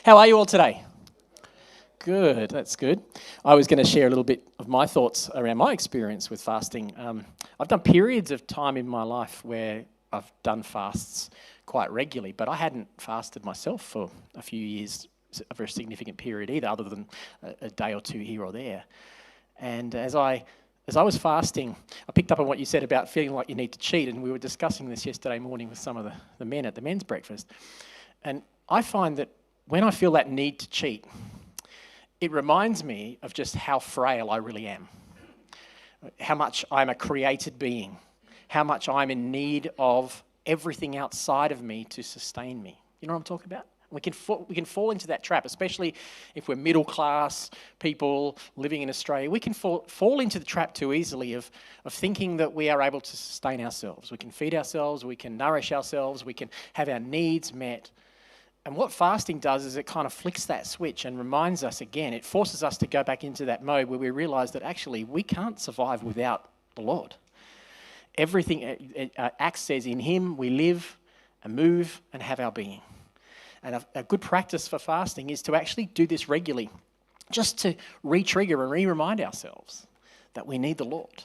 How are you all today? Good, that's good. I was going to share a little bit of my thoughts around my experience with fasting. I've done periods of time in my life where I've done fasts quite regularly, but I hadn't fasted myself for a few years, a very significant period either, other than a day or two here or there. And as I was fasting, I picked up on what you said about feeling like you need to cheat, and we were discussing this yesterday morning with some of the men at the men's breakfast. And I find that when I feel that need to cheat, it reminds me of just how frail I really am, how much I'm a created being, how much I'm in need of everything outside of me to sustain me. You know what I'm talking about? We can fall into that trap, especially if we're middle class people living in Australia. We can fall into the trap too easily of thinking that we are able to sustain ourselves. We can feed ourselves, we can nourish ourselves, we can have our needs met. And what fasting does is it kind of flicks that switch and reminds us again, it forces us to go back into that mode where we realise that actually we can't survive without the Lord. Everything, Acts says, in Him we live and move and have our being. And a good practice for fasting is to actually do this regularly, just to re-trigger and re-remind ourselves that we need the Lord.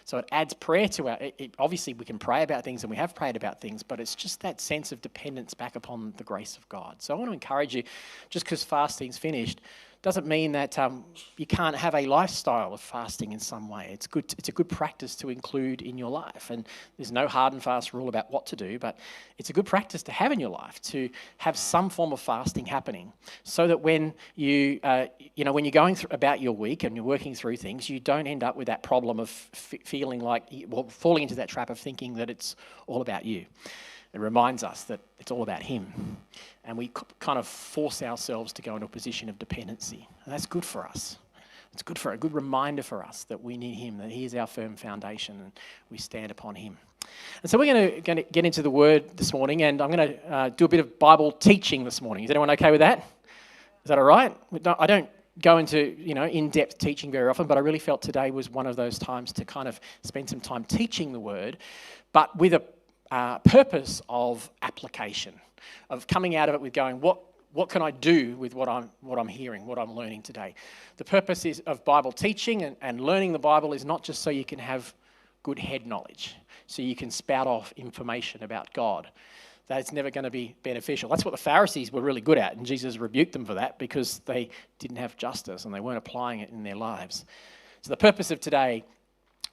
So it adds prayer to our, obviously we can pray about things and we have prayed about things, but it's just that sense of dependence back upon the grace of God. So I want to encourage you, just because fasting's finished, doesn't mean that you can't have a lifestyle of fasting in some way. It's a good practice to include in your life. And there's no hard and fast rule about what to do, but it's a good practice to have in your life, to have some form of fasting happening, so that when when you're going about your week and you're working through things, you don't end up with that problem of feeling like, falling into that trap of thinking that it's all about you. It reminds us that it's all about Him. And we kind of force ourselves to go into a position of dependency. And that's good for us. It's a good reminder for us that we need Him, that He is our firm foundation and we stand upon Him. And so we're going to get into the Word this morning, and I'm going to do a bit of Bible teaching this morning. Is anyone okay with that? Is that all right? I don't go into in-depth teaching very often, but I really felt today was one of those times to kind of spend some time teaching the Word, but with a purpose of application, of coming out of it with going, what can I do with what I'm hearing, what I'm learning today? The purpose of Bible teaching and learning the Bible is not just so you can have good head knowledge, so you can spout off information about God. That's never going to be beneficial. That's what the Pharisees were really good at, and Jesus rebuked them for that because they didn't have justice and they weren't applying it in their lives. So the purpose of today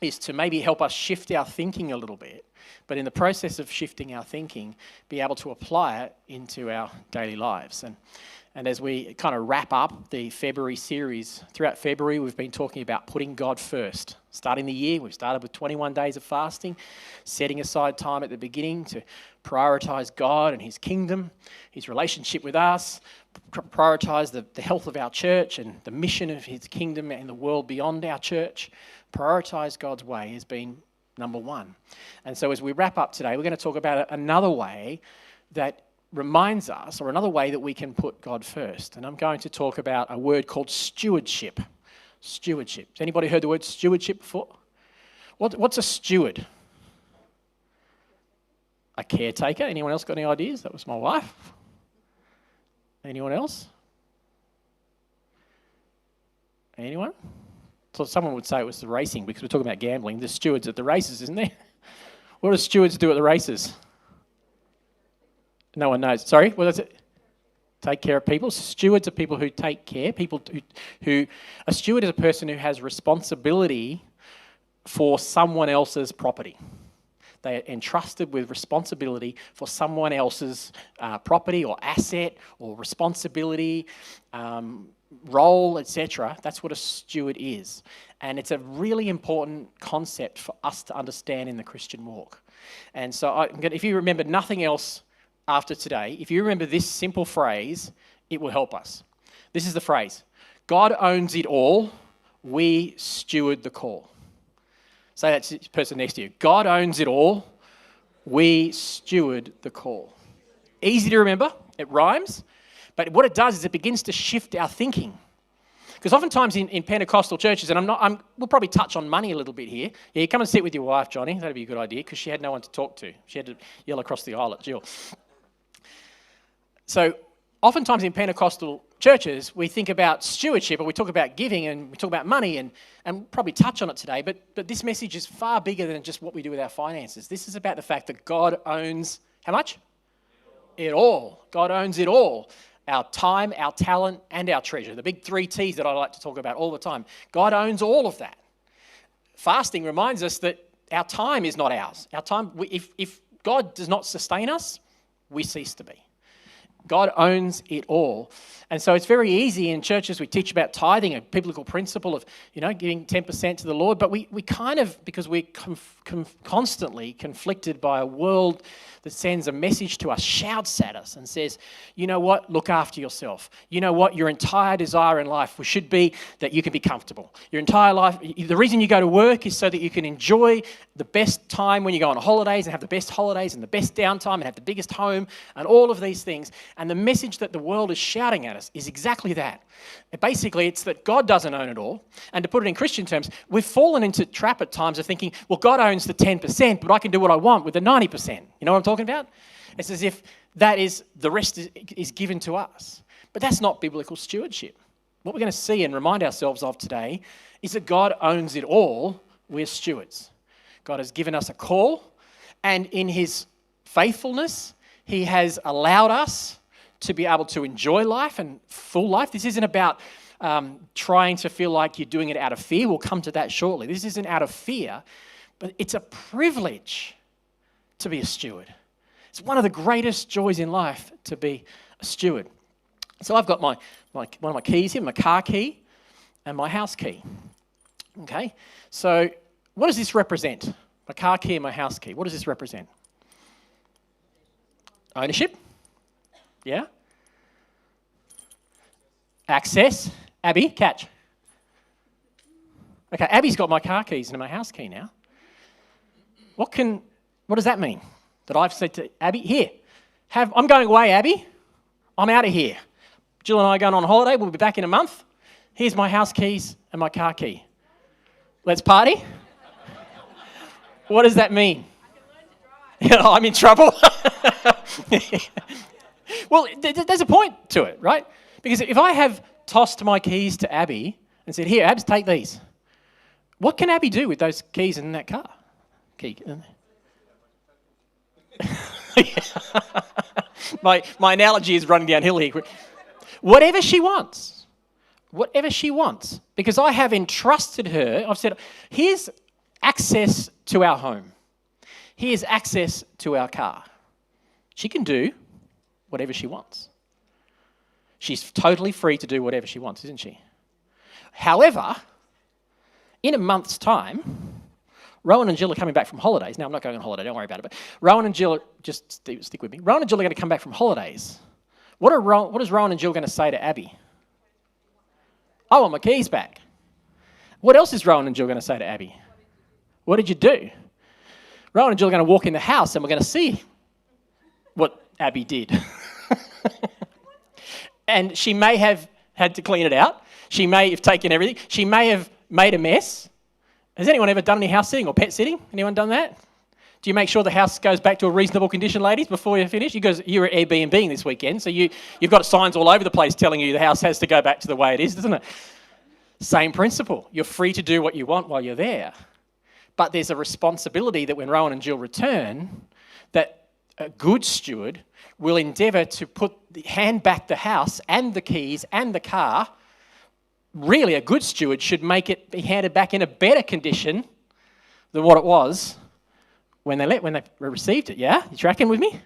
is to maybe help us shift our thinking a little bit, but in the process of shifting our thinking, be able to apply it into our daily lives. And as we kind of wrap up the February series, throughout February we've been talking about putting God first. Starting the year, we've started with 21 days of fasting, setting aside time at the beginning to prioritise God and His kingdom, His relationship with us, prioritise the health of our church and the mission of His kingdom and the world beyond our church. Prioritise God's way has been number one. And so as we wrap up today, we're going to talk about another way that reminds us, or another way that we can put God first. And I'm going to talk about a word called stewardship. Stewardship. Has anybody heard the word stewardship before? What's a steward? A caretaker? Anyone else got any ideas? That was my wife. Anyone else? Anyone? So someone would say it was the racing because we're talking about gambling. There's stewards at the races, isn't there? What do stewards do at the races? No one knows. Sorry, what is it? Take care of people. Stewards are people who take care. A steward is a person who has responsibility for someone else's property. They are entrusted with responsibility for someone else's property or asset or responsibility, role, etc. That's what a steward is. And it's a really important concept for us to understand in the Christian walk. And so if you remember nothing else after today, if you remember this simple phrase, it will help us. This is the phrase: God owns it all, we steward the call. Say that to the person next to you. God owns it all, we steward the call. Easy to remember, it rhymes, but what it does is it begins to shift our thinking. Because oftentimes in Pentecostal churches, and we'll probably touch on money a little bit here. Yeah, come and sit with your wife, Johnny. That'd be a good idea, because she had no one to talk to. She had to yell across the aisle at Jill. So oftentimes in Pentecostal churches, we think about stewardship, or we talk about giving, and we talk about money, and probably touch on it today, but this message is far bigger than just what we do with our finances. This is about the fact that God owns, how much? It all. God owns it all. Our time, our talent, and our treasure. The big 3 T's that I like to talk about all the time. God owns all of that. Fasting reminds us that our time is not ours. Our time, if God does not sustain us, we cease to be. God owns it all. And so it's very easy in churches, we teach about tithing, a biblical principle of, giving 10% to the Lord, but we kind of, because we're constantly conflicted by a world that sends a message to us, shouts at us and says, you know what, look after yourself. You know what, your entire desire in life should be that you can be comfortable. Your entire life, the reason you go to work is so that you can enjoy the best time when you go on holidays and have the best holidays and the best downtime and have the biggest home and all of these things. And the message that the world is shouting at us is exactly that. Basically, it's that God doesn't own it all. And to put it in Christian terms, we've fallen into trap at times of thinking, well, God owns the 10%, but I can do what I want with the 90%. You know what I'm talking about? It's as if the rest is given to us. But that's not biblical stewardship. What we're going to see and remind ourselves of today is that God owns it all. We're stewards. God has given us a call, and in his faithfulness, he has allowed us to be able to enjoy life and full life. This isn't about trying to feel like you're doing it out of fear. We'll come to that shortly. This isn't out of fear, but it's a privilege to be a steward. It's one of the greatest joys in life to be a steward. So I've got one of my keys here, my car key and my house key. Okay, so what does this represent? My car key and my house key. What does this represent? Ownership. Yeah. Access. Abby, catch. Okay, Abby's got my car keys and my house key now. What does that mean? That I've said to Abby, here, I'm going away, Abby. I'm out of here. Jill and I are going on holiday. We'll be back in a month. Here's my house keys and my car key. Let's party. What does that mean? I'm in trouble. Well, there's a point to it, right? Because if I have tossed my keys to Abby and said, here, Abs, take these, what can Abby do with those keys in that car? My analogy is running downhill here. Whatever she wants, because I have entrusted her, I've said, here's access to our home. Here's access to our car. She can do whatever she wants. She's totally free to do whatever she wants, isn't she? However, in a month's time, Rowan and Jill are coming back from holidays. Now, I'm not going on holiday, don't worry about it. But Rowan and Jill, just stick with me. Rowan and Jill are going to come back from holidays. What is Rowan and Jill going to say to Abby? I want my keys back. What else is Rowan and Jill going to say to Abby? What did you do? Rowan and Jill are going to walk in the house and we're going to see what Abby did. And she may have had to clean it out. She may have taken everything. She may have made a mess. Has anyone ever done any house sitting or pet sitting? Anyone done that? Do you make sure the house goes back to a reasonable condition, ladies, before you finish? You're Airbnb-ing this weekend, so you've got signs all over the place telling you the house has to go back to the way it is, doesn't it? Same principle. You're free to do what you want while you're there. But there's a responsibility that when Rowan and Jill return, that a good steward will endeavour to hand back the house and the keys and the car. Really, a good steward should make it be handed back in a better condition than what it was when they received it. Yeah, you tracking with me?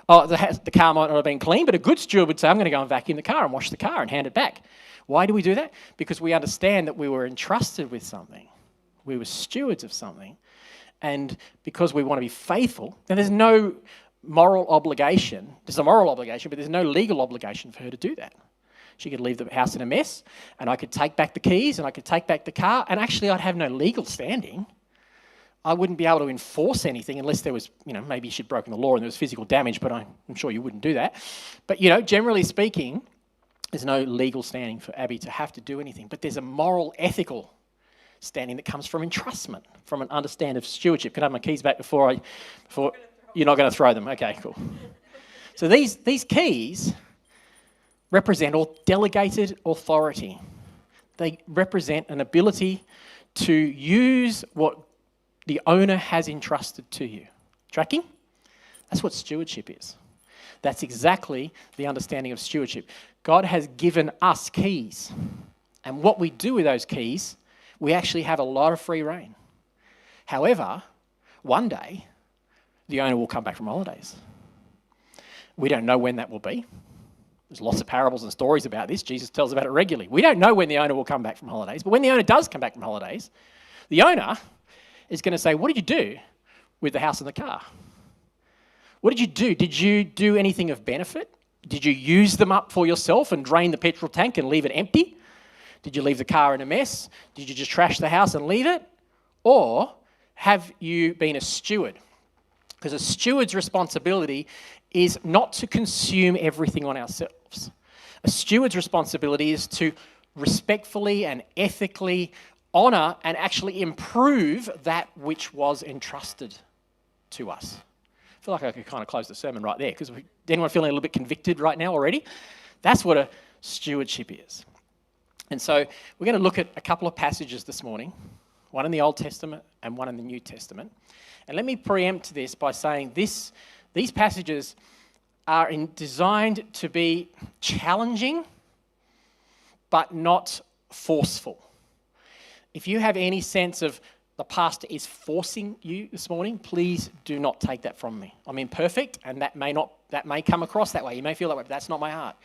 Oh, the car might not have been clean, but a good steward would say, I'm going to go and vacuum the car and wash the car and hand it back. Why do we do that? Because we understand that we were entrusted with something. We were stewards of something. And because we want to be faithful, and there's no moral obligation. There's a moral obligation, but there's no legal obligation for her to do that. She could leave the house in a mess, and I could take back the keys, and I could take back the car, and actually I'd have no legal standing. I wouldn't be able to enforce anything unless there was, maybe she'd broken the law and there was physical damage, but I'm sure you wouldn't do that. But, generally speaking, there's no legal standing for Abby to have to do anything. But there's a moral, ethical standing that comes from entrustment, from an understanding of stewardship. Can I have my keys back before you're not going to throw them? Okay, cool. So these keys represent or delegated authority. They represent an ability to use what the owner has entrusted to you. Tracking? That's what stewardship is. That's exactly the understanding of stewardship. God has given us keys. And what we do with those keys, we actually have a lot of free rein. However, one day, the owner will come back from holidays. We don't know when that will be. There's lots of parables and stories about this. Jesus tells about it regularly. We don't know when the owner will come back from holidays, but when the owner does come back from holidays, the owner is going to say, what did you do with the house and the car? What did you do? Did you do anything of benefit? Did you use them up for yourself and drain the petrol tank and leave it empty? Did you leave the car in a mess? Did you just trash the house and leave it? Or have you been a steward? Because a steward's responsibility is not to consume everything on ourselves. A steward's responsibility is to respectfully and ethically honour and actually improve that which was entrusted to us. I feel like I could kind of close the sermon right there, because anyone feeling a little bit convicted right now already? That's what a stewardship is. And so we're going to look at a couple of passages this morning, one in the Old Testament and one in the New Testament. And let me preempt this by saying these passages are designed to be challenging, but not forceful. If you have any sense of the pastor is forcing you this morning, please do not take that from me. I'm imperfect, and that may come across that way. You may feel that way, but that's not my heart.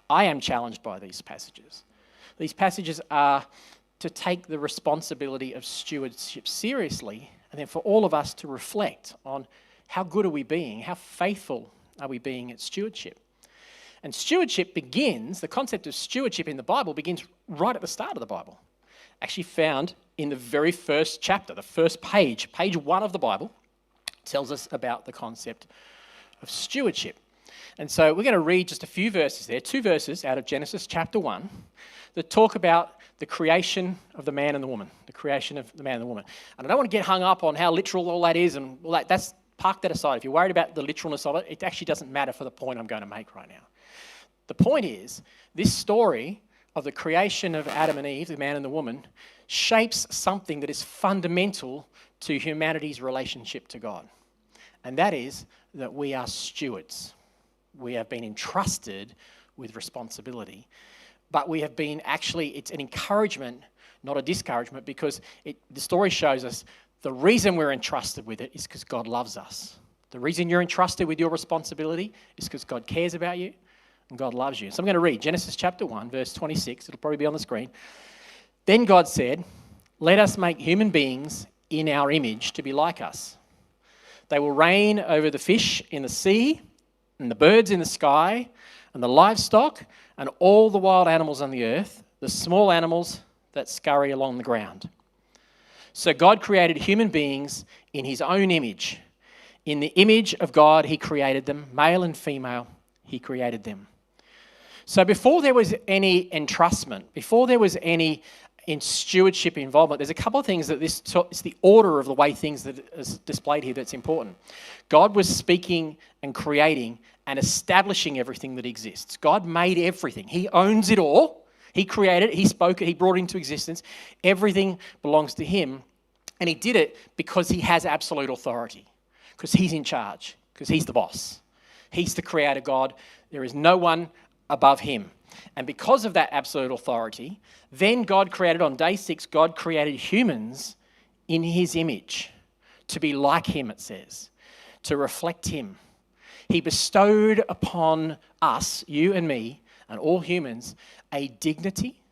I am challenged by these passages. These passages are to take the responsibility of stewardship seriously, and then for all of us to reflect on how good are we being, how faithful are we being at stewardship. And stewardship begins, the concept of stewardship in the Bible begins right at the start of the Bible. Actually found in the very first chapter, the first page 1 of the Bible, tells us about the concept of stewardship. And so we're going to read just a few verses there, 2 verses out of Genesis chapter 1, that talk about the creation of the man and the woman, the creation of the man and the woman. And I don't want to get hung up on how literal all that is, and all that. That's park that aside. If you're worried about the literalness of it, it actually doesn't matter for the point I'm going to make right now. The point is, this story of the creation of Adam and Eve, the man and the woman, shapes something that is fundamental to humanity's relationship to God. And that is that we are stewards. We have been entrusted with responsibility. But we have been it's an encouragement, not a discouragement, because the story shows us the reason we're entrusted with it is because God loves us. The reason you're entrusted with your responsibility is because God cares about you and God loves you. So I'm going to read Genesis chapter 1, verse 26. It'll probably be on the screen. Then God said, "Let us make human beings in our image to be like us. They will reign over the fish in the sea and the birds in the sky and the livestock and all the wild animals on the earth, the small animals that scurry along the ground." So God created human beings in his own image. In the image of God, he created them, male and female, he created them. So before there was any entrustment, before there was any stewardship involvement, there's a couple of things that it's the order of the way things that is displayed here that's important. God was speaking and creating and establishing everything that exists. God made everything. He owns it all. He created it. He spoke it. He brought it into existence. Everything belongs to him. And he did it because he has absolute authority, because he's in charge, because he's the boss. He's the creator God. There is no one above him. And because of that absolute authority, then God created, on day 6, God created humans in his image to be like him, it says, to reflect him. He bestowed upon us, you and me, and all humans, a dignity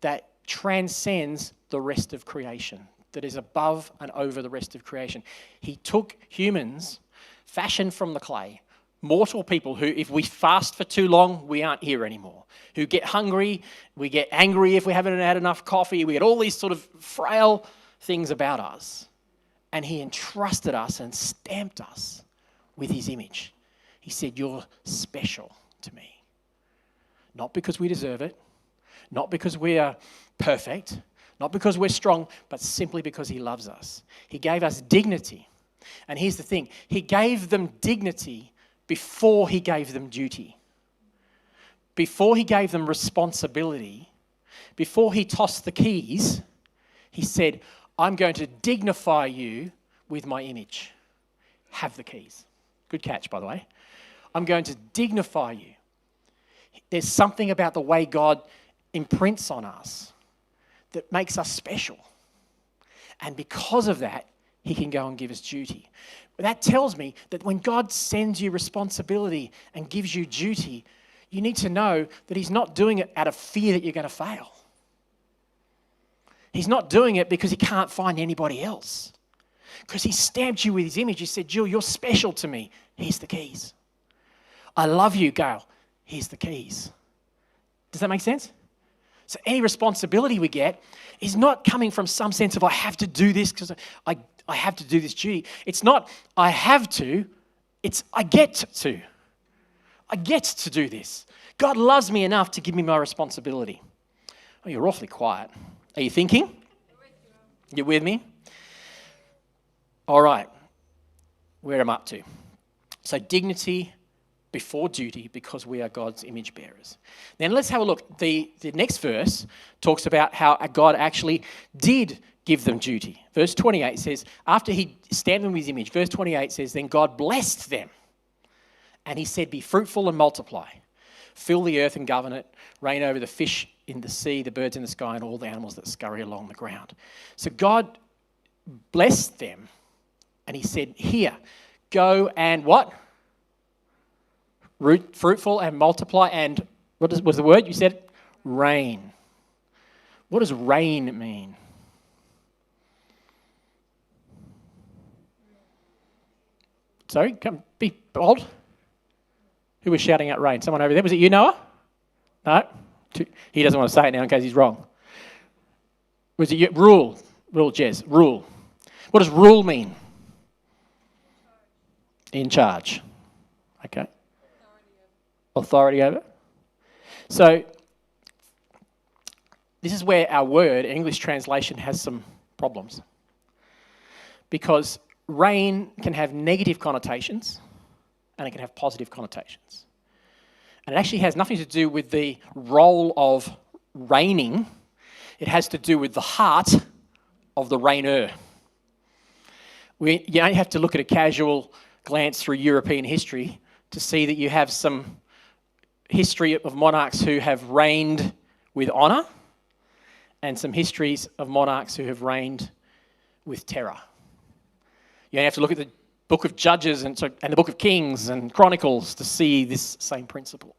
that transcends the rest of creation, that is above and over the rest of creation. He took humans, fashioned from the clay, mortal people who, if we fast for too long, we aren't here anymore, who get hungry, we get angry if we haven't had enough coffee, we get all these sort of frail things about us. And he entrusted us and stamped us with his image. He said, "You're special to me." Not because we deserve it, not because we are perfect, not because we're strong, but simply because he loves us. He gave us dignity. And here's the thing, he gave them dignity before he gave them duty. before he gave them responsibility, before he tossed the keys, he said, I'm going to dignify you with my image. Have the keys. Good catch, by the way. I'm going to dignify you. There's something about the way God imprints on us that makes us special. And because of that, he can go and give us duty. But that tells me that when God sends you responsibility and gives you duty, you need to know that he's not doing it out of fear that you're going to fail. He's not doing it because he can't find anybody else. Because he stamped you with his image. He said, Jill, you're special to me. Here's the keys. I love you, Gail. Here's the keys. Does that make sense? So any responsibility we get is not coming from some sense of I have to do this because I have to do this duty. It's not I have to, it's I get to. I get to do this. God loves me enough to give me my responsibility. Oh, you're awfully quiet. Are you thinking? You with me? All right. Where am I up to? So dignity before duty because we are God's image bearers. Then let's have a look. The next verse talks about how God actually did give them duty. Verse 28 says, after he stamped them with his image, verse 28 says, then God blessed them. And he said, be fruitful and multiply. Fill the earth and govern it. Reign over the fish in the sea, the birds in the sky, and all the animals that scurry along the ground. So God blessed them. And he said, here, go and what? Fruitful and multiply and, what was the word? You said reign. What does reign mean? Sorry, come be bold. Who was shouting out reign? Someone over there. Was it you, Noah? No? He doesn't want to say it now in case he's wrong. Was it you? Rule. Rule, Jez. Rule. What does rule mean? In charge. Okay. Authority over. So, this is where our word, English translation, has some problems. Because reign can have negative connotations and it can have positive connotations. And it actually has nothing to do with the role of reigning. It has to do with the heart of the reigner. You don't have to look at a casual glance through European history to see that you have some history of monarchs who have reigned with honour and some histories of monarchs who have reigned with terror. You have to look at the book of Judges and the book of Kings and Chronicles to see this same principle.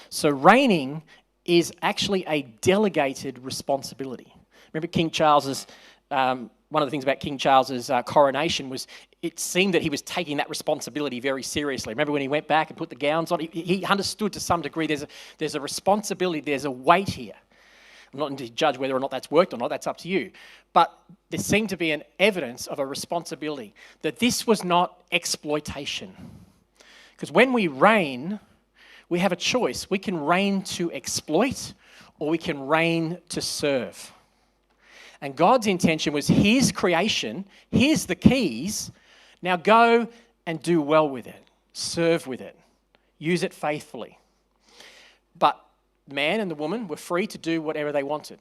So reigning is actually a delegated responsibility. Remember King Charles's, one of the things about King Charles's coronation was it seemed that he was taking that responsibility very seriously. Remember when he went back and put the gowns on? He understood to some degree there's a responsibility, there's a weight here. I'm not to judge whether or not that's worked or not, that's up to you. But there seemed to be an evidence of a responsibility, that this was not exploitation. Because when we reign, we have a choice. We can reign to exploit or we can reign to serve. And God's intention was, here's creation, here's the keys, now go and do well with it, serve with it, use it faithfully. But man and the woman were free to do whatever they wanted.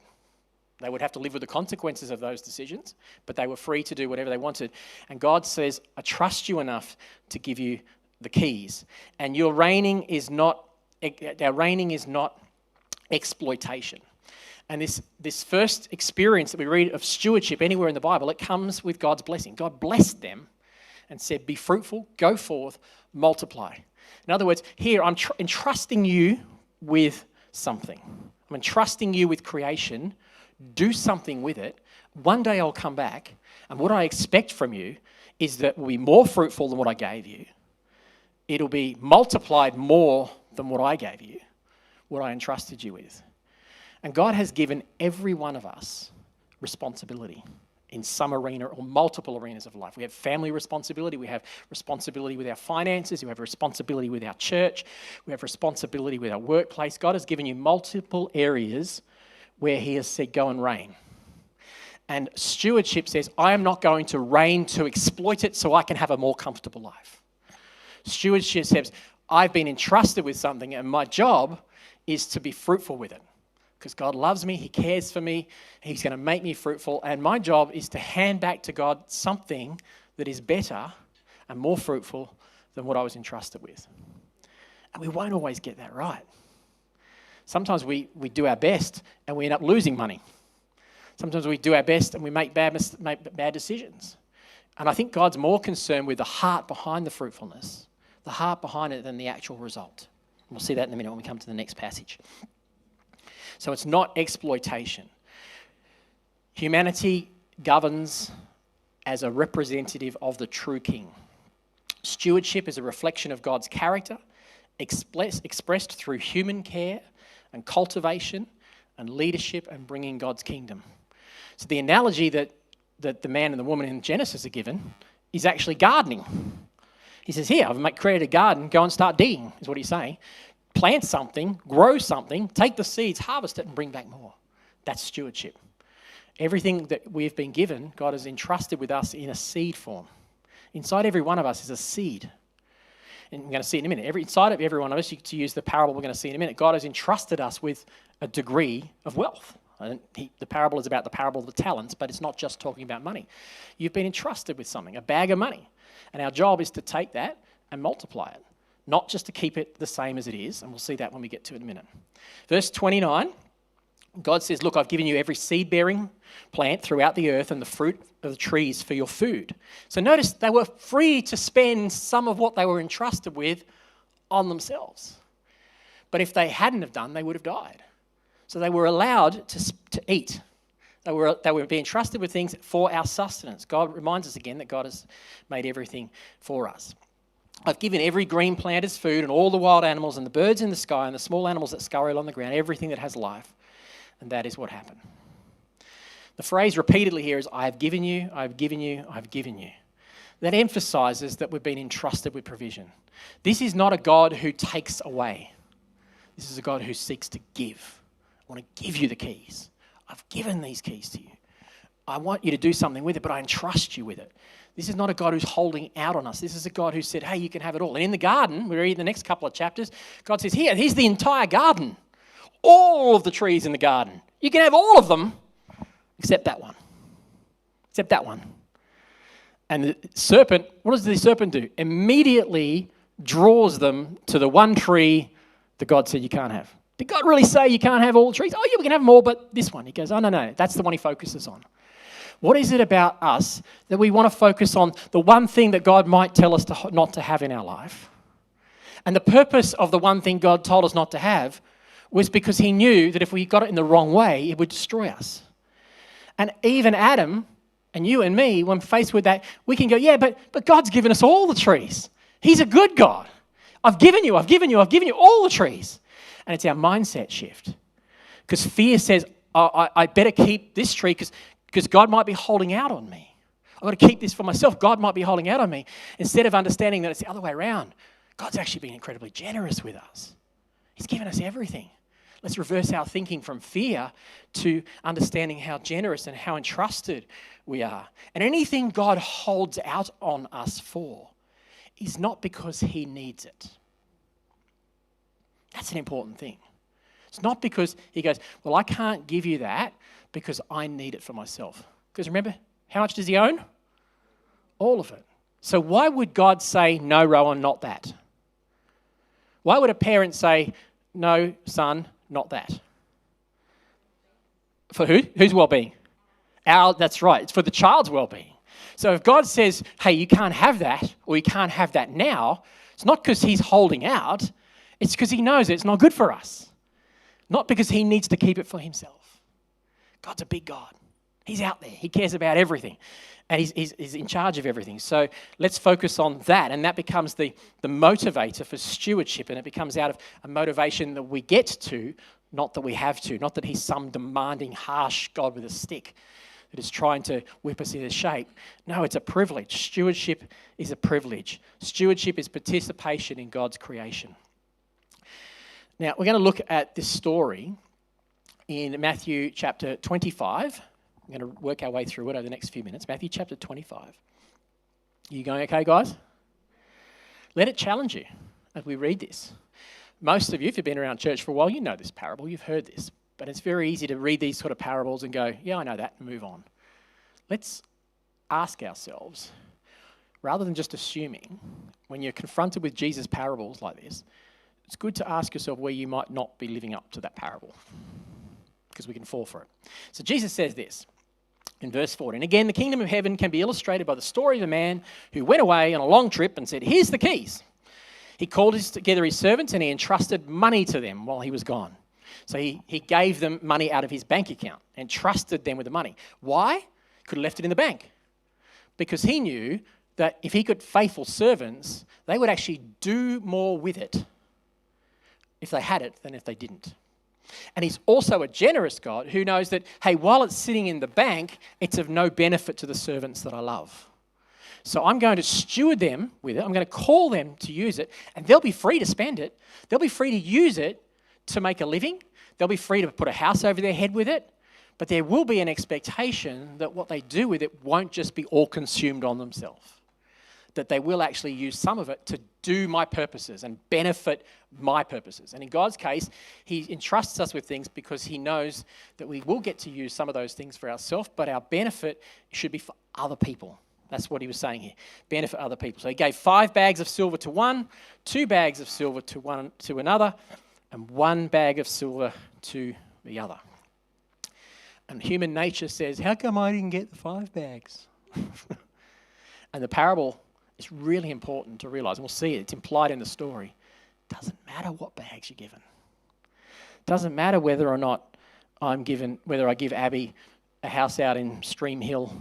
They would have to live with the consequences of those decisions, but they were free to do whatever they wanted. And God says, I trust you enough to give you the keys. And our reigning is not exploitation. And this first experience that we read of stewardship anywhere in the Bible, it comes with God's blessing. God blessed them and said, be fruitful, go forth, multiply. In other words, here I'm entrusting you with something. I'm entrusting you with creation. Do something with it. One day I'll come back, and what I expect from you is that we'll be more fruitful than what I gave you. It'll be multiplied more than what I gave you, what I entrusted you with. And God has given every one of us responsibility in some arena or multiple arenas of life. We have family responsibility, we have responsibility with our finances, we have responsibility with our church, we have responsibility with our workplace. God has given you multiple areas where he has said, go and reign. And stewardship says, I am not going to reign to exploit it so I can have a more comfortable life. Stewardship says, I've been entrusted with something and my job is to be fruitful with it. Because God loves me, he cares for me, he's going to make me fruitful, and my job is to hand back to God something that is better and more fruitful than what I was entrusted with. And we won't always get that right. Sometimes we do our best and we end up losing money. Sometimes we do our best and we make bad decisions. And I think God's more concerned with the heart behind the fruitfulness, the heart behind it, than the actual result. We'll see that in a minute when we come to the next passage. So it's not exploitation. Humanity governs as a representative of the true king. Stewardship is a reflection of God's character, expressed through human care and cultivation and leadership and bringing God's kingdom. So the analogy that the man and the woman in Genesis are given is actually gardening. He says, here, I've created a garden, go and start digging, is what he's saying. Plant something, grow something, take the seeds, harvest it, and bring back more. That's stewardship. Everything that we've been given, God has entrusted with us in a seed form. Inside every one of us is a seed. And we're going to see in a minute. Inside of every one of us, to use the parable we're going to see in a minute, God has entrusted us with a degree of wealth. The parable is about the parable of the talents, but it's not just talking about money. You've been entrusted with something, a bag of money. And our job is to take that and multiply it. Not just to keep it the same as it is, and we'll see that when we get to it in a minute. Verse 29, God says, look, I've given you every seed-bearing plant throughout the earth and the fruit of the trees for your food. So notice they were free to spend some of what they were entrusted with on themselves. But if they hadn't have done, they would have died. So they were allowed to eat. They were being entrusted with things for our sustenance. God reminds us again that God has made everything for us. I've given every green plant its food and all the wild animals and the birds in the sky and the small animals that scurry along the ground, everything that has life. And that is what happened. The phrase repeatedly here is, I have given you, I have given you, I have given you. That emphasizes that we've been entrusted with provision. This is not a God who takes away. This is a God who seeks to give. I want to give you the keys. I've given these keys to you. I want you to do something with it, but I entrust you with it. This is not a God who's holding out on us. This is a God who said, hey, you can have it all. And in the garden, we read in the next couple of chapters, God says, here's the entire garden. All of the trees in the garden. You can have all of them, except that one. Except that one. And the serpent, what does the serpent do? Immediately draws them to the one tree that God said you can't have. Did God really say you can't have all the trees? Oh, yeah, we can have them all, but this one. He goes, oh, no, that's the one he focuses on. What is it about us that we want to focus on the one thing that God might tell us not to have in our life? And the purpose of the one thing God told us not to have was because he knew that if we got it in the wrong way, it would destroy us. And even Adam and you and me, when faced with that, we can go, yeah, but God's given us all the trees. He's a good God. I've given you all the trees. And it's our mindset shift. Because fear says, I better keep this tree because God might be holding out on me. I've got to keep this for myself. God might be holding out on me. Instead of understanding that it's the other way around. God's actually been incredibly generous with us. He's given us everything. Let's reverse our thinking from fear to understanding how generous and how entrusted we are. And anything God holds out on us for is not because he needs it. That's an important thing. It's not because he goes, well, I can't give you that because I need it for myself. Because remember, how much does he own? All of it. So why would God say, no, Rowan, not that? Why would a parent say, no, son, not that? For who? Whose well-being? That's right. It's for the child's well-being. So if God says, hey, you can't have that, or you can't have that now, it's not because he's holding out. It's because he knows it's not good for us. Not because he needs to keep it for himself. God's a big God. He's out there. He cares about everything. And he's in charge of everything. So let's focus on that. And that becomes the motivator for stewardship. And it becomes out of a motivation that we get to, not that we have to. Not that he's some demanding, harsh God with a stick that is trying to whip us into shape. No, it's a privilege. Stewardship is a privilege. Stewardship is participation in God's creation. Now, we're going to look at this story in Matthew chapter 25. We're going to work our way through it over the next few minutes. Matthew chapter 25. You going okay, guys? Let it challenge you. as we read this. Most of you, if you've been around church for a while, you know this parable, you've heard this. But it's very easy to read these sort of parables and go, yeah, I know that, and move on. Let's ask ourselves, rather than just assuming, when you're confronted with Jesus' parables like this, it's good to ask yourself where you might not be living up to that parable, because we can fall for it. So Jesus says this in verse 14. Again, the kingdom of heaven can be illustrated by the story of a man who went away on a long trip and said, here's the keys. He called together his servants and he entrusted money to them while he was gone. So he gave them money out of his bank account and trusted them with the money. Why? Could have left it in the bank. Because he knew that if he got faithful servants, they would actually do more with it if they had it than if they didn't. And he's also a generous God who knows that, hey, while it's sitting in the bank, it's of no benefit to the servants that I love. So I'm going to steward them with it. I'm going to call them to use it, and they'll be free to spend it. They'll be free to use it to make a living. They'll be free to put a house over their head with it. But there will be an expectation that what they do with it won't just be all consumed on themselves. That they will actually use some of it to do my purposes and benefit my purposes. And in God's case, he entrusts us with things because he knows that we will get to use some of those things for ourselves, but our benefit should be for other people. That's what he was saying here. Benefit other people. So he gave 5 bags of silver to one, 2 bags of silver to another, and 1 bag of silver to the other. And human nature says, how come I didn't get the 5 bags? And the parable is really important to realise, and we'll see it, it's implied in the story. It doesn't matter what bags you're given. It doesn't matter whether or not whether I give Abby a house out in Stream Hill,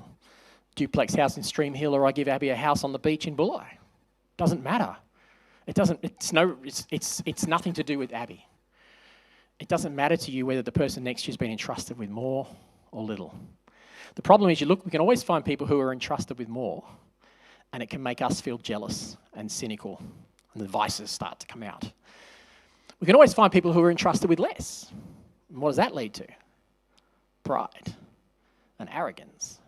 duplex house in Stream Hill, or I give Abby a house on the beach in Bulli. Doesn't matter. It's nothing to do with Abby. It doesn't matter to you whether the person next to you has been entrusted with more or little. The problem is we can always find people who are entrusted with more, and it can make us feel jealous and cynical, and the vices start to come out. We can always find people who are entrusted with less. And what does that lead to? Pride and arrogance.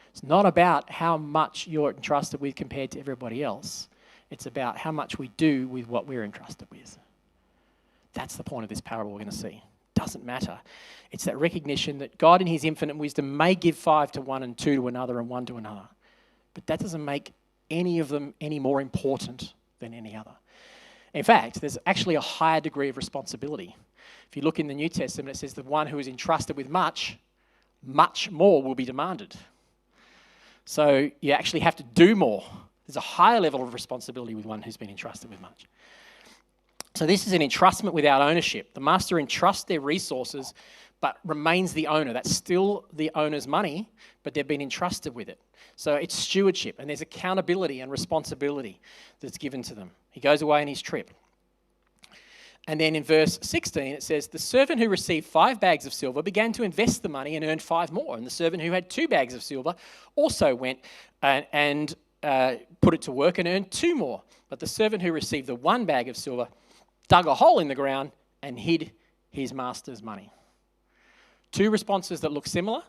It's not about how much you're entrusted with compared to everybody else. It's about how much we do with what we're entrusted with. That's the point of this parable we're going to see. Doesn't matter. It's that recognition that God in his infinite wisdom may give 5 to one and 2 to another and 1 to another. But that doesn't make any of them any more important than any other. In fact, there's actually a higher degree of responsibility. If you look in the New Testament, it says the one who is entrusted with much, much more will be demanded. So you actually have to do more. There's a higher level of responsibility with one who's been entrusted with much. So this is an entrustment without ownership. The master entrusts their resources but remains the owner. That's still the owner's money, but they've been entrusted with it. So it's stewardship, and there's accountability and responsibility that's given to them. He goes away on his trip. And then in verse 16, it says, the servant who received 5 bags of silver began to invest the money and earned 5 more. And the servant who had 2 bags of silver also went and put it to work and earned 2 more. But the servant who received the 1 bag of silver dug a hole in the ground and hid his master's money. 2 responses that look similar.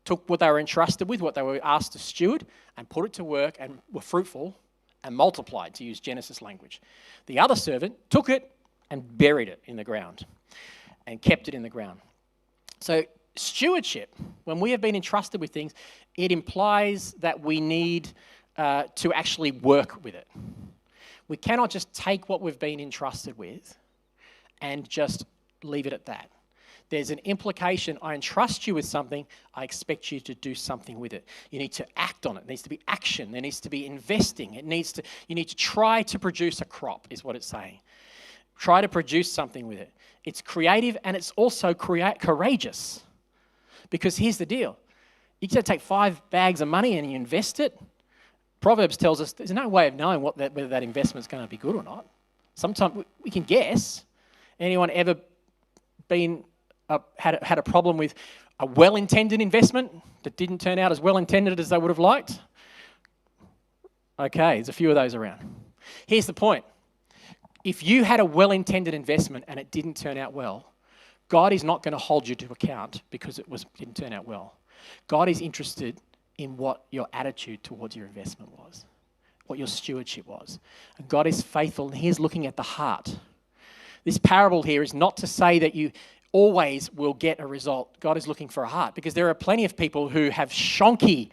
Took what they were entrusted with, what they were asked to steward, and put it to work and were fruitful and multiplied, to use Genesis language. The other servant took it and buried it in the ground and kept it in the ground. So stewardship, when we have been entrusted with things, it implies that we need to actually work with it. We cannot just take what we've been entrusted with and just leave it at that. There's an implication, I entrust you with something, I expect you to do something with it. You need to act on it. It needs to be action. There needs to be investing. You need to try to produce a crop, is what it's saying. Try to produce something with it. It's creative and it's also courageous. Because here's the deal. You can take 5 bags of money and you invest it. Proverbs tells us there's no way of knowing whether that investment's going to be good or not. Sometimes we can guess. Anyone ever been had a problem with a well-intended investment that didn't turn out as well-intended as they would have liked? Okay, there's a few of those around. Here's the point. If you had a well-intended investment and it didn't turn out well, God is not going to hold you to account because it didn't turn out well. God is interested in what your attitude towards your investment was. what your stewardship was. And God is faithful, and He is looking at the heart. This parable here is not to say that you always will get a result. God is looking for a heart, because there are plenty of people who have shonky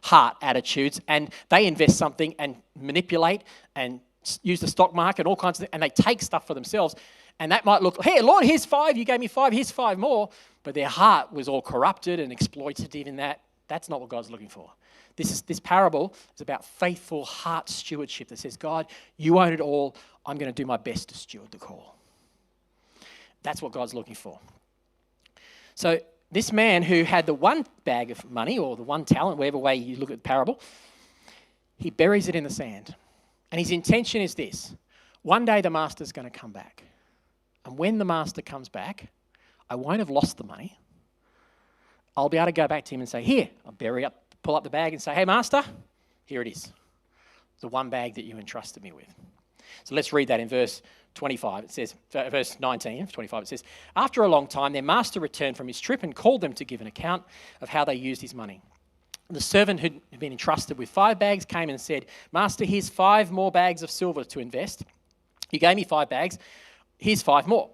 heart attitudes, and they invest something and manipulate and use the stock market and all kinds of things, and they take stuff for themselves. And that might look, hey, Lord, here's 5, you gave me 5, here's 5 more. But their heart was all corrupted and exploitative in that. That's not what God's looking for. This parable is about faithful heart stewardship that says, God, you own it all. I'm going to do my best to steward the call. That's what God's looking for. So this man who had the 1 bag of money, or the 1 talent, whatever way you look at the parable, he buries it in the sand. And his intention is this: one day the master's going to come back. And when the master comes back, I won't have lost the money. I'll be able to go back to him and say, here, I'll pull up the bag and say, hey, master, here it is. The 1 bag that you entrusted me with. So let's read that in verse 25. It says, verse 19 of 25, it says, after a long time, their master returned from his trip and called them to give an account of how they used his money. The servant who'd been entrusted with 5 bags came and said, master, here's 5 more bags of silver to invest. You gave me 5 bags. Here's 5 more.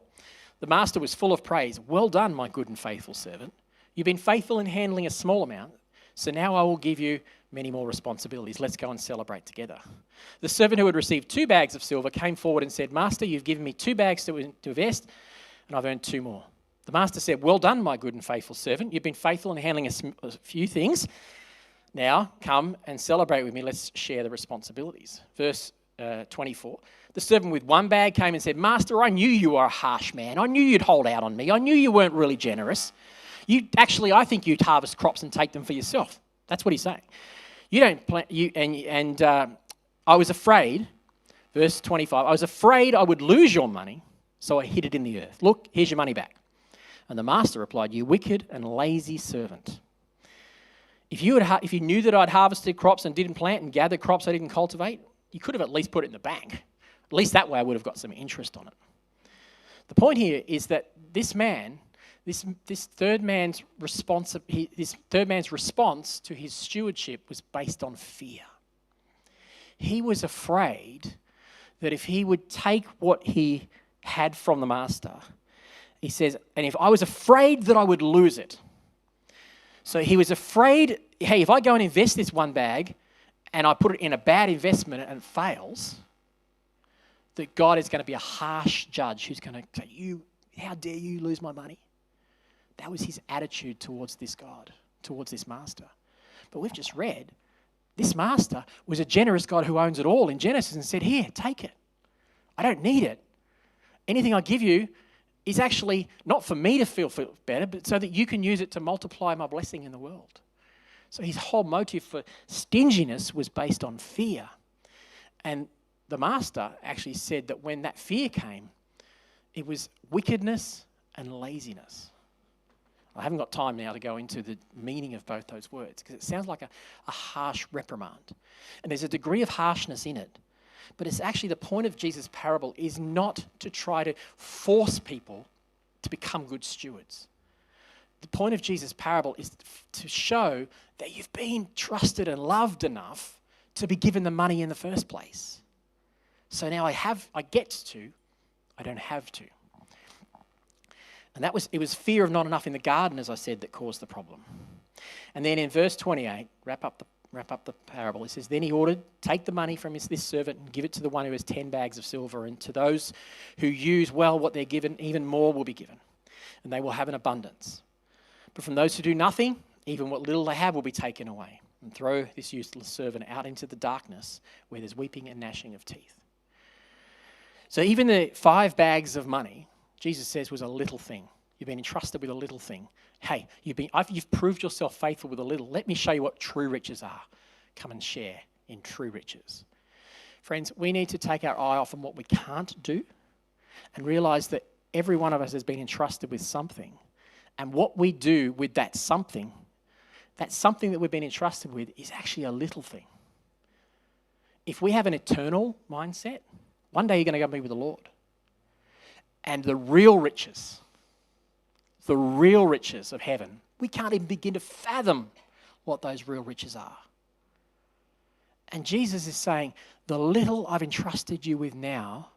The master was full of praise. Well done, my good and faithful servant. You've been faithful in handling a small amount, so now I will give you many more responsibilities. Let's go and celebrate together. The servant who had received 2 bags of silver came forward and said, master, you've given me 2 bags to invest, and I've earned 2 more. The master said, well done, my good and faithful servant. You've been faithful in handling a few things. Now come and celebrate with me. Let's share the responsibilities. Verse 24. The servant with 1 bag came and said, master, I knew you were a harsh man. I knew you'd hold out on me. I knew you weren't really generous. I think you'd harvest crops and take them for yourself. That's what he's saying. You don't plant, I was afraid, verse 25, I was afraid I would lose your money, so I hid it in the earth. Look, here's your money back. And the master replied, you wicked and lazy servant. If you knew that I'd harvested crops and didn't plant and gathered crops I didn't cultivate, you could have at least put it in the bank. At least that way I would have got some interest on it. The point here is that this man, this third man's response to his stewardship was based on fear. He was afraid that if he would take what he had from the master, he says, and if I was afraid that I would lose it. So he was afraid, hey, if I go and invest this 1 bag and I put it in a bad investment and it fails, that God is going to be a harsh judge who's going to say, how dare you lose my money? That was his attitude towards this God, towards this master. But we've just read, this master was a generous God who owns it all in Genesis and said, here, take it. I don't need it. Anything I give you is actually not for me to feel better, but so that you can use it to multiply my blessing in the world. So his whole motive for stinginess was based on fear. And the master actually said that when that fear came, it was wickedness and laziness. I haven't got time now to go into the meaning of both those words, because it sounds like a harsh reprimand. And there's a degree of harshness in it. But it's actually the point of Jesus' parable is not to try to force people to become good stewards. The point of Jesus' parable is to show that you've been trusted and loved enough to be given the money in the first place. So now I get to, I don't have to. And it was fear of not enough in the garden, as I said, that caused the problem. And then in verse 28, wrap up the parable, it says, then he ordered, take the money from this servant and give it to the one who has 10 bags of silver, and to those who use well what they're given, even more will be given, and they will have an abundance. But from those who do nothing, even what little they have will be taken away. And throw this useless servant out into the darkness where there's weeping and gnashing of teeth. So even the 5 bags of money, Jesus says, was a little thing. You've been entrusted with a little thing. Hey, you've proved yourself faithful with a little. Let me show you what true riches are. Come and share in true riches. Friends, we need to take our eye off on what we can't do and realize that every one of us has been entrusted with something. And what we do with that something that we've been entrusted with is actually a little thing. If we have an eternal mindset, one day you're going to go be with the Lord. And the real riches of heaven, we can't even begin to fathom what those real riches are. And Jesus is saying, the little I've entrusted you with now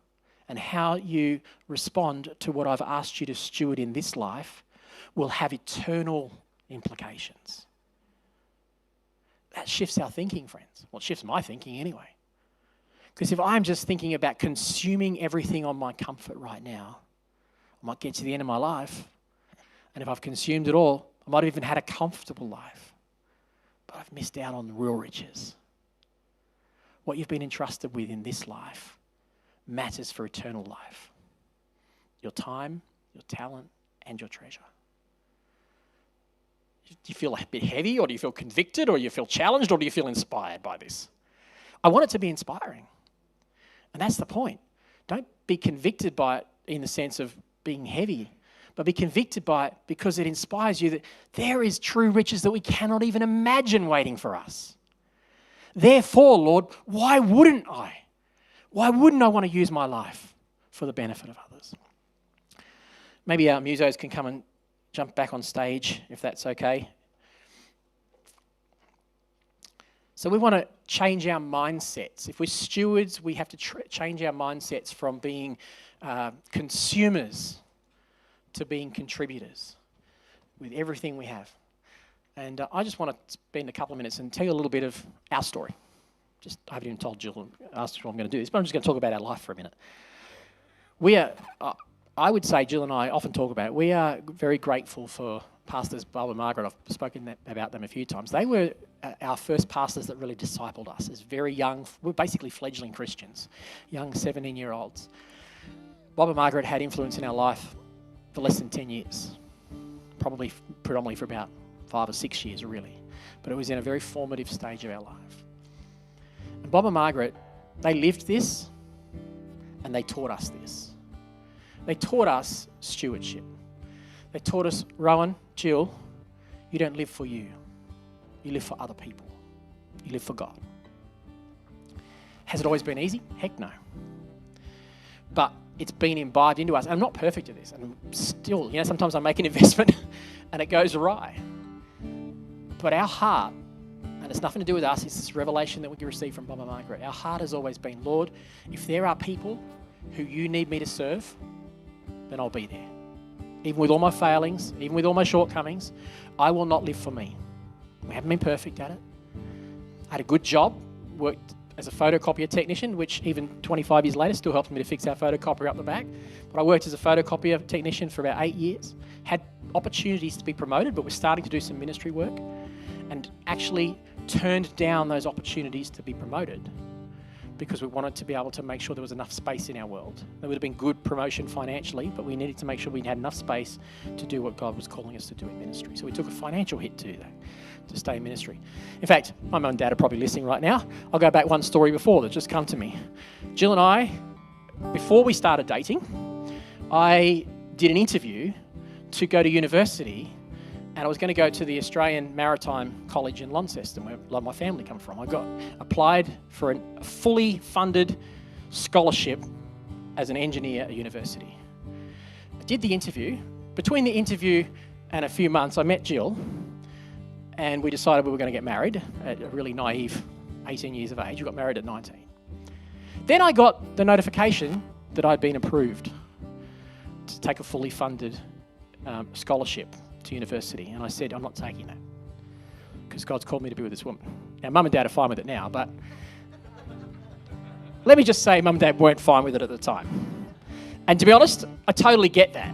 and how you respond to what I've asked you to steward in this life will have eternal implications. That shifts our thinking, friends. Well, it shifts my thinking anyway. Because if I'm just thinking about consuming everything on my comfort right now, I might get to the end of my life, and if I've consumed it all, I might have even had a comfortable life, but I've missed out on the real riches. What you've been entrusted with in this life matters for eternal life. Your time, your talent, and your treasure. Do you feel a bit heavy, or do you feel convicted, or do you feel challenged, or do you feel inspired by this? I want it to be inspiring. And that's the point. Don't be convicted by it in the sense of being heavy, but be convicted by it because it inspires you that there is true riches that we cannot even imagine waiting for us. Therefore, Lord, why wouldn't I? Why wouldn't I want to use my life for the benefit of others? Maybe our musos can come and jump back on stage, if that's okay. So we want to change our mindsets. If we're stewards, we have to change our mindsets from being consumers to being contributors with everything we have. And I just want to spend a couple of minutes and tell you a little bit of our story. I haven't even told Jill and asked her what I'm going to do this, but I'm just going to talk about our life for a minute. I would say, Jill and I often talk about it, we are very grateful for Pastors Bob and Margaret. I've spoken about them a few times. They were our first pastors that really discipled us as very young, we're basically fledgling Christians, young 17-year-olds. Bob and Margaret had influence in our life for less than 10 years, probably predominantly for about 5 or 6 years, really. But it was in a very formative stage of our life. And Bob and Margaret, they lived this and they taught us this. They taught us stewardship. They taught us, Rowan, Jill, you don't live for you. You live for other people. You live for God. Has it always been easy? Heck no. But it's been imbibed into us. And I'm not perfect at this. And still, sometimes I make an investment and it goes awry. But our heart, and it's nothing to do with us, it's this revelation that we receive from Bob and Margaret. Our heart has always been, Lord, if there are people who you need me to serve, then I'll be there. Even with all my failings, even with all my shortcomings, I will not live for me. We haven't been perfect at it. I had a good job, worked as a photocopier technician, which even 25 years later still helps me to fix our photocopier up the back. But I worked as a photocopier technician for about 8 years, had opportunities to be promoted, but was starting to do some ministry work and actually turned down those opportunities to be promoted because we wanted to be able to make sure there was enough space in our world. There would have been good promotion financially, but we needed to make sure we had enough space to do what God was calling us to do in ministry. So we took a financial hit to do that, to stay in ministry. In fact, my mum and dad are probably listening right now. I'll go back one story before that just come to me. Jill and I, before we started dating, I did an interview to go to university, and I was going to go to the Australian Maritime College in Launceston, where a lot of my family come from. I applied for a fully funded scholarship as an engineer at university. I did the interview. Between the interview and a few months, I met Jill, and we decided we were going to get married at a really naive 18 years of age. We got married at 19. Then I got the notification that I'd been approved to take a fully funded scholarship to university, and I said, I'm not taking that because God's called me to be with this woman. Now, mum and dad are fine with it now, but let me just say mum and dad weren't fine with it at the time. And to be honest, I totally get that.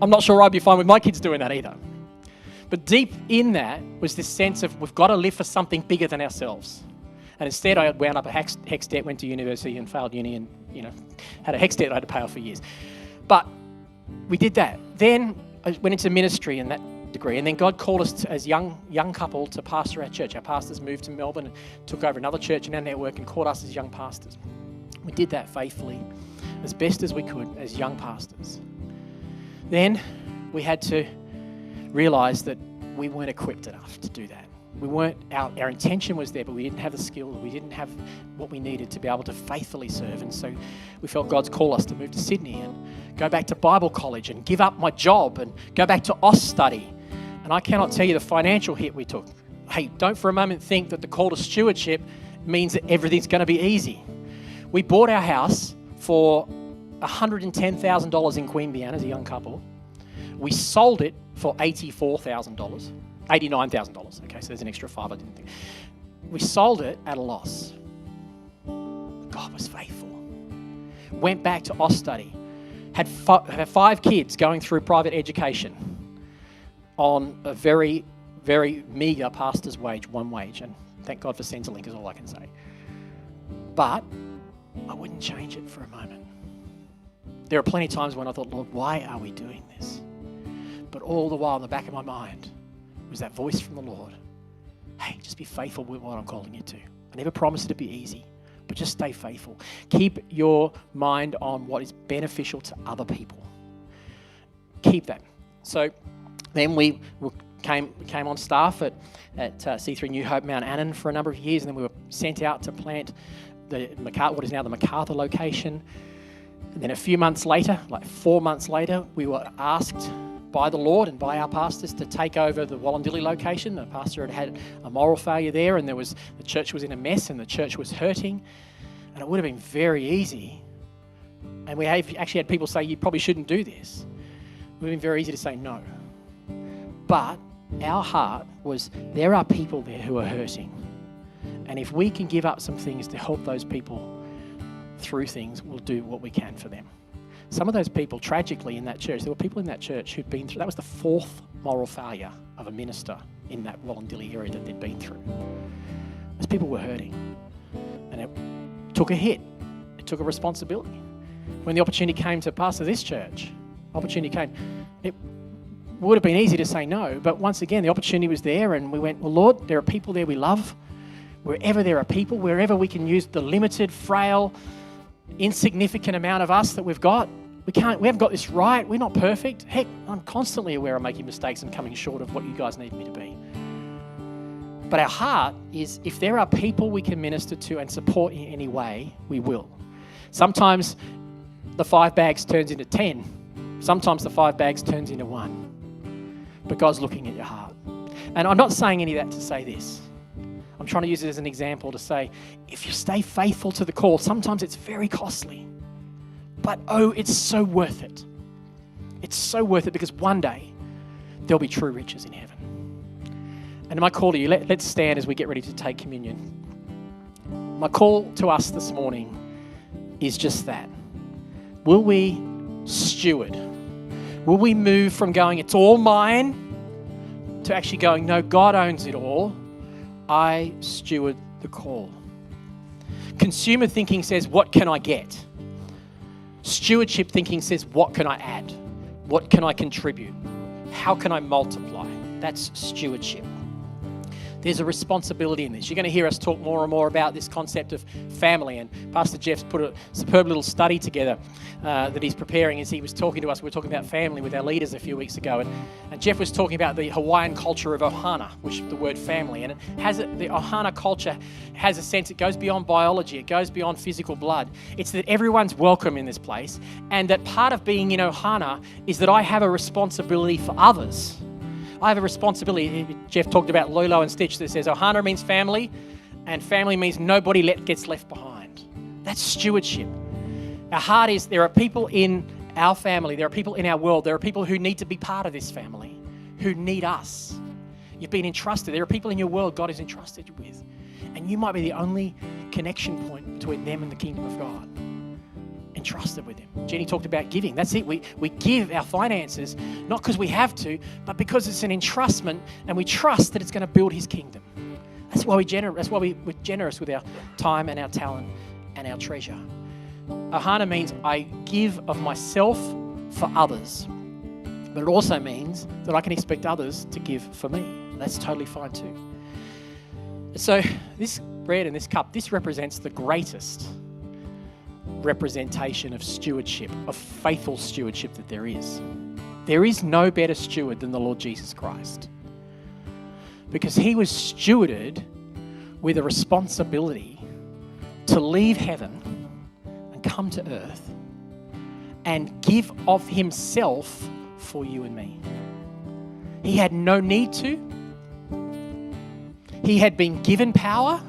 I'm not sure I'd be fine with my kids doing that either. But deep in that was this sense of we've got to live for something bigger than ourselves. And instead, I wound up a HECS debt, went to university and failed uni, and had a HECS debt I had to pay off for years. But we did that. Then I went into ministry in that degree, and then God called us as young couple to pastor our church. Our pastors moved to Melbourne and took over another church in our network and called us as young pastors. We did that faithfully, as best as we could as young pastors. Then we had to realise that we weren't equipped enough to do that. We weren't. Our intention was there, but we didn't have the skills. We didn't have what we needed to be able to faithfully serve. And so we felt God's call us to move to Sydney and go back to Bible college and give up my job and go back to OS study. And I cannot tell you the financial hit we took. Hey, don't for a moment think that the call to stewardship means that everything's going to be easy. We bought our house for $110,000 in Queanbeyan as a young couple. We sold it for $84,000, $89,000. Okay, so there's an extra five I didn't think. We sold it at a loss. God was faithful. Went back to Austudy. Had 5 kids going through private education on a very, very meagre pastor's wage, one wage. And thank God for Centrelink is all I can say. But I wouldn't change it for a moment. There are plenty of times when I thought, Lord, why are we doing this? But all the while in the back of my mind was that voice from the Lord. Hey, just be faithful with what I'm calling you to. I never promised it to be easy, but just stay faithful. Keep your mind on what is beneficial to other people. Keep that. So then we came on staff at C3 New Hope Mount Annan for a number of years, and then we were sent out to plant what is now the MacArthur location. And then a few months later, like 4 months later, we were asked by the Lord and by our pastors to take over the Wallandilly location. The pastor had a moral failure there, and the church was in a mess, and the church was hurting. And it would have been very easy. And we actually had people say, you probably shouldn't do this. It would have been very easy to say no. But our heart was, there are people there who are hurting. And if we can give up some things to help those people through things, we'll do what we can for them. Some of those people, tragically, in that church, there were people in that church who'd been through, that was the 4th moral failure of a minister in that Wallandilly area that they'd been through. Those people were hurting. And it took a hit. It took a responsibility. When the opportunity came to pastor this church, it would have been easy to say no, but once again, the opportunity was there, and we went, well, Lord, there are people there we love. Wherever there are people, wherever we can use the limited, frail, insignificant amount of us that we've got, we haven't got this right. We're not perfect. Heck, I'm constantly aware of making mistakes and coming short of what you guys need me to be. But our heart is, if there are people we can minister to and support in any way, we will. Sometimes the 5 bags turns into 10. Sometimes the 5 bags turns into 1. But God's looking at your heart. And I'm not saying any of that to say this. I'm trying to use it as an example to say, if you stay faithful to the call, sometimes it's very costly. But it's so worth it. It's so worth it, because one day there'll be true riches in heaven. And my call to you, let's stand as we get ready to take communion. My call to us this morning is just that. Will we steward? Will we move from going, it's all mine, to actually going, no, God owns it all. I steward the call. Consumer thinking says, what can I get? Stewardship thinking says, what can I add? What can I contribute? How can I multiply? That's stewardship. There's a responsibility in this. You're going to hear us talk more and more about this concept of family, and Pastor Jeff's put a superb little study together that he's preparing as he was talking to us. We were talking about family with our leaders a few weeks ago, and Jeff was talking about the Hawaiian culture of ohana, which is the word family, and the ohana culture has a sense, it goes beyond biology, it goes beyond physical blood. It's that everyone's welcome in this place, and that part of being in ohana is that I have a responsibility for others. I have a responsibility. Jeff talked about Lolo and Stitch that says ohana means family, and family means nobody gets left behind. That's stewardship. Our heart is, there are people in our family, there are people in our world, there are people who need to be part of this family, who need us. You've been entrusted. There are people in your world God has entrusted you with, and you might be the only connection point between them and the kingdom of God. Entrusted with him. Jenny talked about giving. That's it. We give our finances, not because we have to, but because it's an entrustment, and we trust that it's going to build his kingdom. That's why we're generous with our time and our talent and our treasure. Ohana means I give of myself for others, but it also means that I can expect others to give for me. That's totally fine too. So this bread and this cup, this represents the greatest representation of stewardship, of faithful stewardship that there is. There is no better steward than the Lord Jesus Christ, because he was stewarded with a responsibility to leave heaven and come to earth and give of himself for you and me. He had no need to. He had been given power,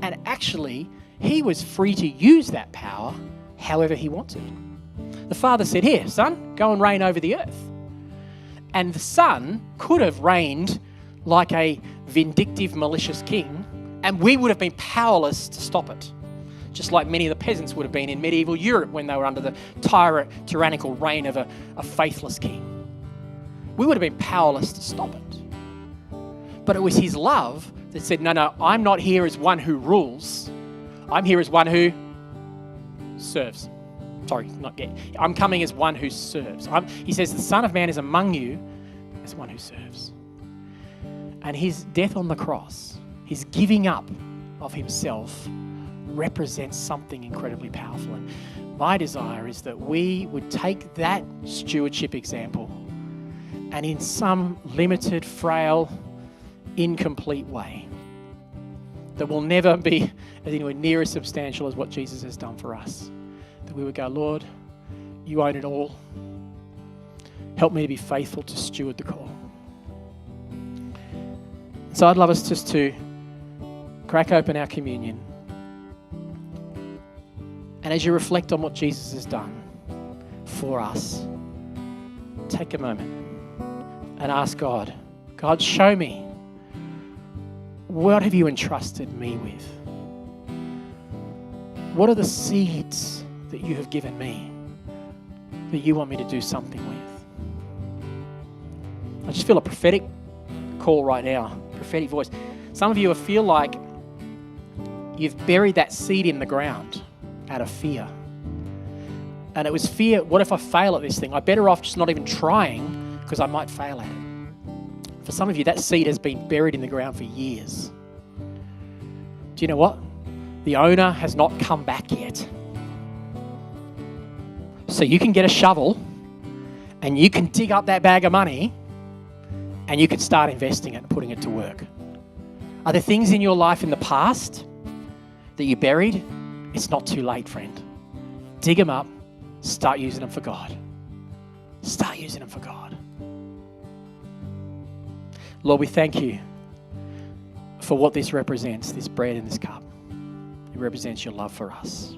and actually he was free to use that power however he wanted. The Father said, here, son, go and reign over the earth. And the Son could have reigned like a vindictive, malicious king, and we would have been powerless to stop it. Just like many of the peasants would have been in medieval Europe when they were under the tyrannical reign of a faithless king. We would have been powerless to stop it. But it was his love that said, no, I'm not here as one who rules. I'm here as one who serves. Sorry, not yet. I'm coming as one who serves. He says, the Son of Man is among you as one who serves. And his death on the cross, his giving up of himself, represents something incredibly powerful. And my desire is that we would take that stewardship example and in some limited, frail, incomplete way that will never be anywhere near as substantial as what Jesus has done for us, that we would go, Lord, you own it all. Help me to be faithful to steward the call. So I'd love us just to crack open our communion. And as you reflect on what Jesus has done for us, take a moment and ask God, show me, what have you entrusted me with? What are the seeds that you have given me that you want me to do something with? I just feel a prophetic call right now, prophetic voice. Some of you feel like you've buried that seed in the ground out of fear. And it was fear, what if I fail at this thing? I'm better off just not even trying because I might fail at it. For some of you, that seed has been buried in the ground for years. Do you know what? The owner has not come back yet. So you can get a shovel and you can dig up that bag of money and you can start investing it and putting it to work. Are there things in your life in the past that you buried? It's not too late, friend. Dig them up. Start using them for God. Start using them for God. Lord, we thank you for what this represents, this bread and this cup. It represents your love for us.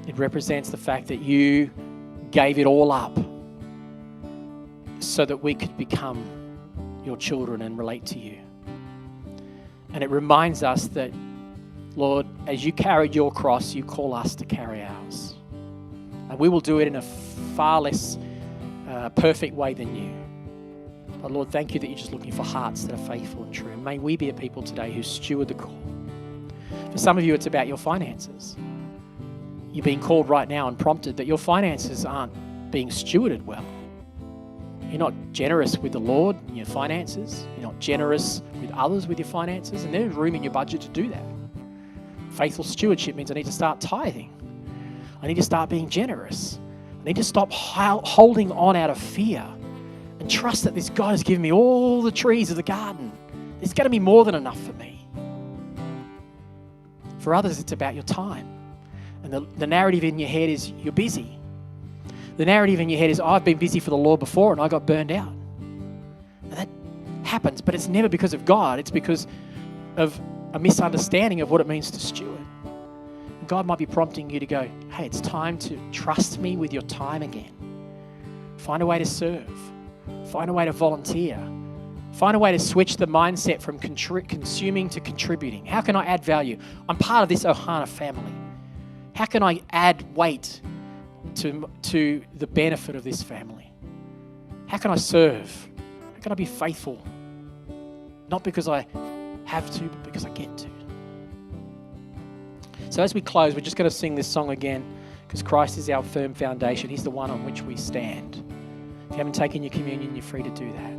It represents the fact that you gave it all up so that we could become your children and relate to you. And it reminds us that, Lord, as you carried your cross, you call us to carry ours. And we will do it in a far less perfect way than you. But Lord, thank you that you're just looking for hearts that are faithful and true. And may we be a people today who steward the call. For some of you, it's about your finances. You're being called right now and prompted that your finances aren't being stewarded well. You're not generous with the Lord in your finances. You're not generous with others with your finances. And there's room in your budget to do that. Faithful stewardship means I need to start tithing. I need to start being generous. I need to stop holding on out of fear and trust that this God has given me all the trees of the garden. There's going to be more than enough for me. For others, it's about your time. And the narrative in your head is you're busy. The narrative in your head is I've been busy for the Lord before and I got burned out. And that happens, but it's never because of God. It's because of a misunderstanding of what it means to steward. And God might be prompting you to go, hey, it's time to trust me with your time again. Find a way to serve. Find a way to volunteer. Find a way to switch the mindset from consuming to contributing. How can I add value? I'm part of this Ohana family. How can I add weight to the benefit of this family? How can I serve? How can I be faithful? Not because I have to, but because I get to. So as we close, we're just going to sing this song again because Christ is our firm foundation. He's the one on which we stand. If you haven't taken your communion, you're free to do that.